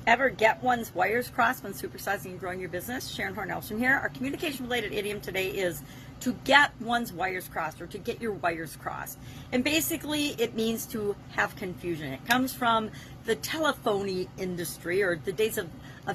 Ever get one's wires crossed when supersizing and growing your business? Sharon Horne-Ellstrom here. Our communication-related idiom today is to get one's wires crossed, or to get your wires crossed. And basically, it means to have confusion. It comes from the telephony industry, or the days of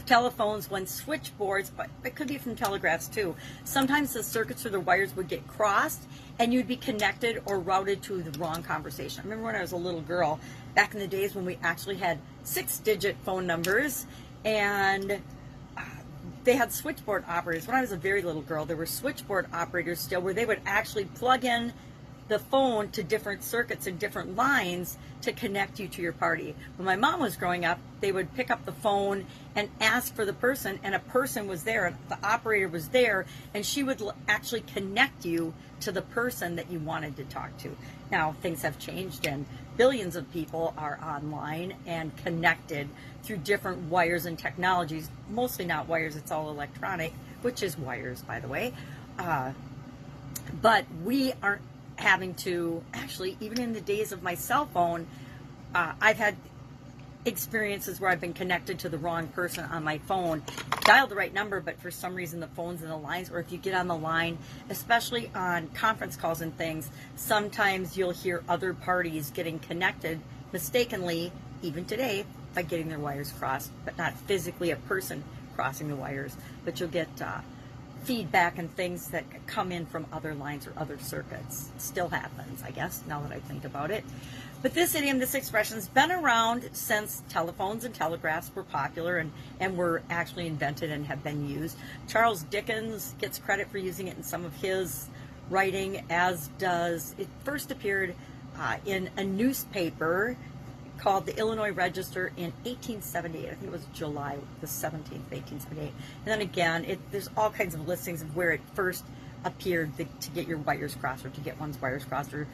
telephones when switchboards, but it could be from telegraphs too. Sometimes the circuits or the wires would get crossed, and you'd be connected or routed to the wrong conversation. I remember when I was a little girl, back in the days when we actually had 6-digit phone numbers, and they had switchboard operators. When I was a very little girl, there were switchboard operators still, where they would actually plug in the phone to different circuits and different lines to connect you to your party. When my mom was growing up, they would pick up the phone and ask for the person, and a person was there, and the operator was there, and she would actually connect you to the person that you wanted to talk to. Now, things have changed, and billions of people are online and connected through different wires and technologies. Mostly not wires, it's all electronic, which is wires, by the way. But we aren't having to, actually, even in the days of my cell phone, I've had experiences where I've been connected to the wrong person on my phone, dialed the right number, but for some reason the phone's in the lines, or if you get on the line, especially on conference calls and things, sometimes you'll hear other parties getting connected mistakenly, even today, by getting their wires crossed, but not physically a person crossing the wires, but you'll get feedback and things that come in from other lines or other circuits. Still happens, I guess, now that I think about it. But this idiom, this expression, has been around since telephones and telegraphs were popular and were actually invented and have been used. Charles Dickens gets credit for using it in some of his writing, as does, it first appeared in a newspaper called the Illinois Register in 1878. I think it was July the 17th, 1878. And then again, there's all kinds of listings of where it first appeared, to get your wires crossed, or to get one's wires crossed, or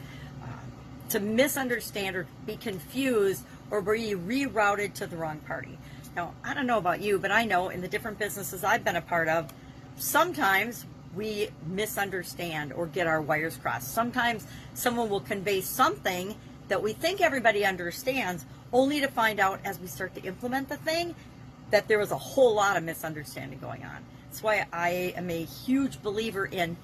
to misunderstand or be confused, or be rerouted to the wrong party. Now, I don't know about you, but I know in the different businesses I've been a part of, sometimes we misunderstand or get our wires crossed. Sometimes someone will convey something that we think everybody understands, only to find out as we start to implement the thing that there was a whole lot of misunderstanding going on. That's why I am a huge believer in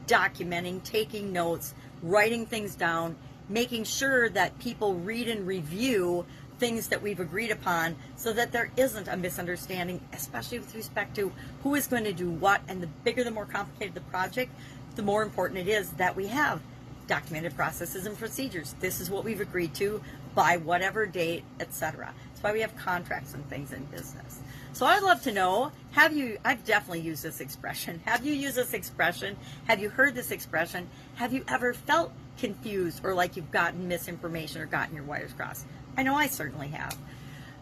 documenting, taking notes, writing things down, making sure that people read and review things that we've agreed upon, so that there isn't a misunderstanding, especially with respect to who is going to do what. And the bigger, the more complicated the project, the more important it is that we have documented processes and procedures. This is what we've agreed to by whatever date, etc. That's why we have contracts and things in business. So I'd love to know, I've definitely used this expression. Have you used this expression? Have you heard this expression? Have you ever felt confused, or like you've gotten misinformation or gotten your wires crossed? I know I certainly have.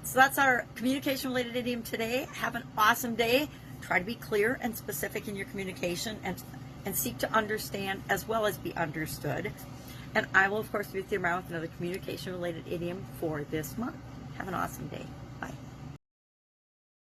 So that's our communication-related idiom today. Have an awesome day. Try to be clear and specific in your communication, and seek to understand as well as be understood. And I will, of course, be with you around with another communication-related idiom for this month. Have an awesome day.